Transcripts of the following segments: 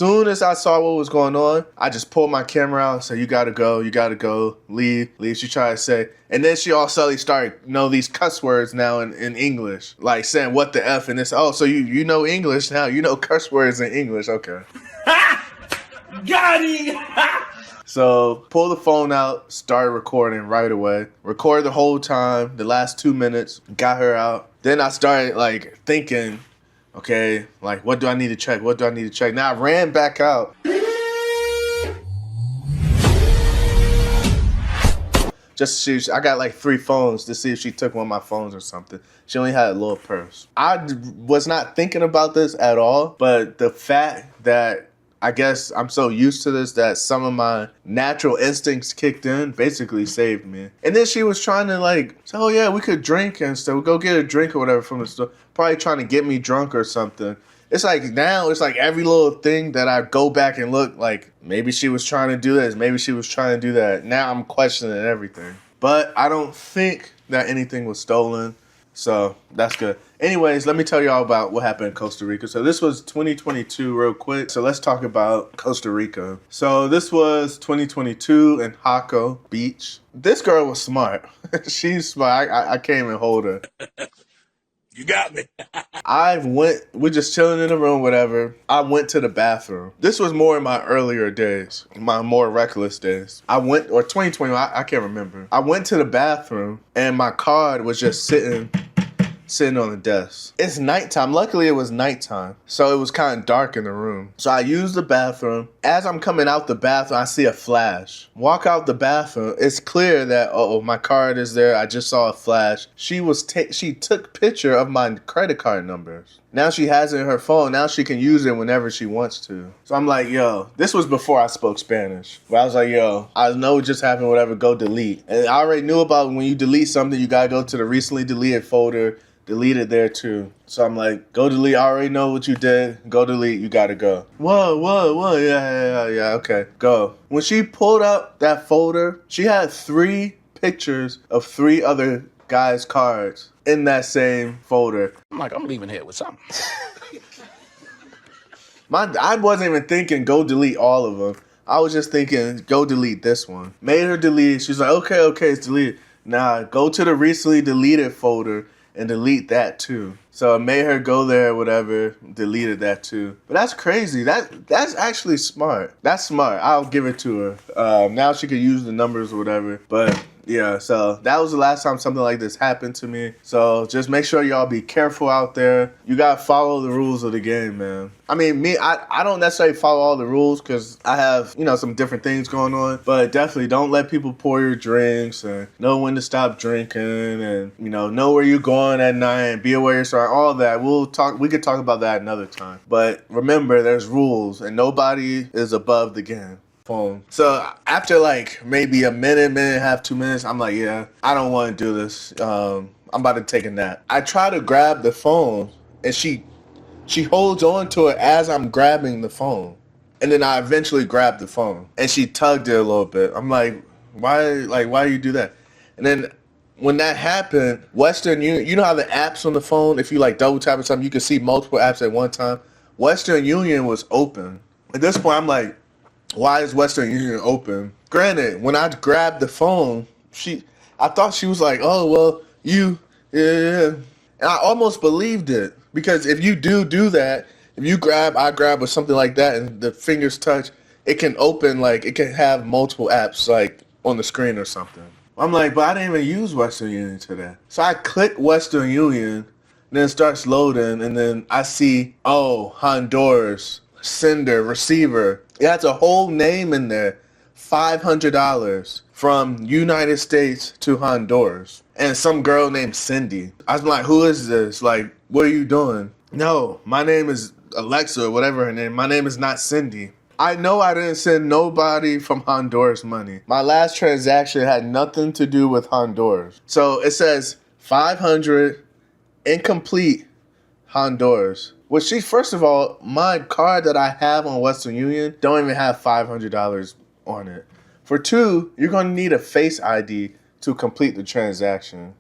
Soon as I saw what was going on, I just pulled my camera out and said, you gotta go, leave. She tried to say, and then she all suddenly started, these cuss words now in English, like saying what the F, and this, oh, so you know English now, you know cuss words in English, okay. Got him! So, pull the phone out, started recording right away. Recorded the whole time, the last 2 minutes, got her out. Then I started, thinking, okay, what do I need to check? Now, I ran back out. I got 3 phones to see if she took one of my phones or something. She only had a little purse. I was not thinking about this at all, but the fact that I guess I'm so used to this that some of my natural instincts kicked in basically saved me. And then she was trying to say, oh yeah, we could drink and stuff. We'll go get a drink or whatever from the store. Probably trying to get me drunk or something. It's now it's every little thing that I go back and look maybe she was trying to do this. Maybe she was trying to do that. Now I'm questioning everything. But I don't think that anything was stolen. So that's good. Anyways, let me tell y'all about what happened in Costa Rica. So this was 2022 real quick. So let's talk about Costa Rica. So this was 2022 in Jaco Beach. This girl was smart. She's smart. I can't even hold her. You got me. We're just chilling in the room, whatever. I went to the bathroom. This was more in my earlier days, my more reckless days. Or 2020, I can't remember. I went to the bathroom and my card was just sitting on the desk. It's nighttime. Luckily, it was nighttime, so it was kind of dark in the room. So I used the bathroom. As I'm coming out the bathroom, I see a flash. Walk out the bathroom. It's clear that, my card is there. I just saw a flash. She took picture of my credit card numbers. Now she has it in her phone. Now she can use it whenever she wants to. So I'm like, yo, this was before I spoke Spanish. But I was like, yo, I know what just happened, whatever, go delete. And I already knew about when you delete something, you gotta go to the recently deleted folder, delete it there too. So I'm like, go delete. I already know what you did. Go delete. You gotta go. Whoa. Yeah. Okay, go. When she pulled up that folder, she had 3 pictures of 3 other guys' cards in that same folder. I'm like, I'm leaving here with something. I wasn't even thinking go delete all of them. I was just thinking go delete this one. Made her delete. She's like, okay, it's deleted. Nah, go to the recently deleted folder and delete that too. So I made her go there, whatever, deleted that too. But that's crazy. That's actually smart. That's smart. I'll give it to her. Now she could use the numbers or whatever. But yeah, so that was the last time something like this happened to me. So just make sure y'all be careful out there. You gotta follow the rules of the game, man. I mean, I don't necessarily follow all the rules because I have, some different things going on. But definitely don't let people pour your drinks and know when to stop drinking and, know where you're going at night and be aware of yourself, all that. We could talk about that another time. But remember, there's rules and nobody is above the game. Phone. So after maybe a minute and a half, 2 minutes, I'm like, yeah, I don't want to do this. I'm about to take a nap. I try to grab the phone and she holds on to it as I'm grabbing the phone. And then I eventually grabbed the phone and she tugged it a little bit. I'm like, why do you do that? And then when that happened, Western Union, you know how the apps on the phone, if you double tap or something, you can see multiple apps at one time. Western Union was open. At this point, I'm like, why is Western Union open? Granted, when I grabbed the phone, I thought she was like, oh, well, yeah. And I almost believed it. Because if you do that, if I grab or something like that and the fingers touch, it can open, it can have multiple apps, on the screen or something. I'm like, but I didn't even use Western Union today. So I click Western Union, then it starts loading, and then I see, Honduras, sender, receiver. It has a whole name in there. $500 from United States to Honduras. And some girl named Cindy. I was like, who is this? What are you doing? No, my name is Alexa or whatever her name. My name is not Cindy. I know I didn't send nobody from Honduras money. My last transaction had nothing to do with Honduras. So it says 500 incomplete Honduras. Well, first of all, my card that I have on Western Union don't even have $500 on it. For 2, you're going to need a Face ID to complete the transaction.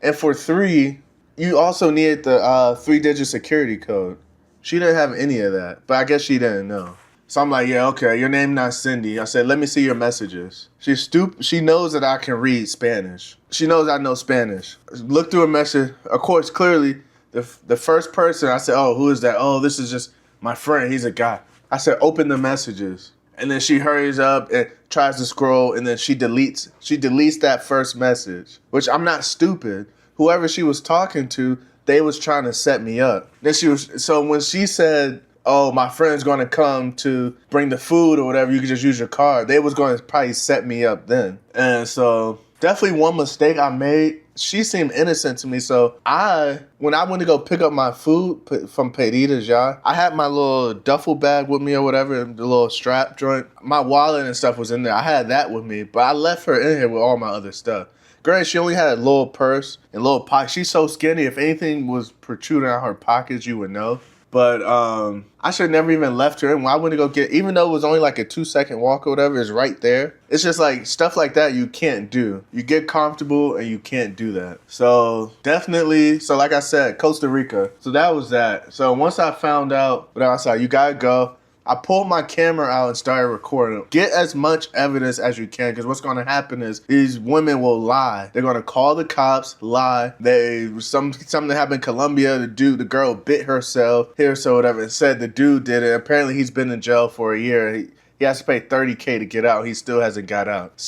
And for 3, you also need the 3-digit security code. She didn't have any of that, but I guess she didn't know. So I'm like, yeah, okay, your name not Cindy. I said, let me see your messages. She's stupid. She knows that I can read Spanish. She knows I know Spanish. Look through a message. Of course, clearly, the first person, I said, oh, who is that? Oh, this is just my friend. He's a guy. I said, open the messages. And then she hurries up and tries to scroll, and then she deletes that first message, which I'm not stupid. Whoever she was talking to, they was trying to set me up. Then so when she said, oh, my friend's going to come to bring the food or whatever, you can just use your card, they was going to probably set me up then. And so definitely one mistake I made. She seemed innocent to me, so when I went to go pick up my food from Peditas, y'all, I had my little duffel bag with me or whatever, the little strap joint. My wallet and stuff was in there. I had that with me, but I left her in here with all my other stuff. Granted, she only had a little purse and little pocket. She's so skinny, if anything was protruding out her pockets, you would know. But I should have never even left her in. When I went to go get, even though it was only like a 2-second walk or whatever, it's right there. It's just like stuff like that you can't do. You get comfortable and you can't do that. So definitely, so like I said, Costa Rica. So that was that. So once I found out what I saw, you gotta go. I pulled my camera out and started recording. Get as much evidence as you can, because what's going to happen is these women will lie. They're going to call the cops, lie. Something happened in Colombia. The girl bit herself, hit herself, whatever, and said the dude did it. Apparently, he's been in jail for a year. He has to pay $30K to get out. He still hasn't got out.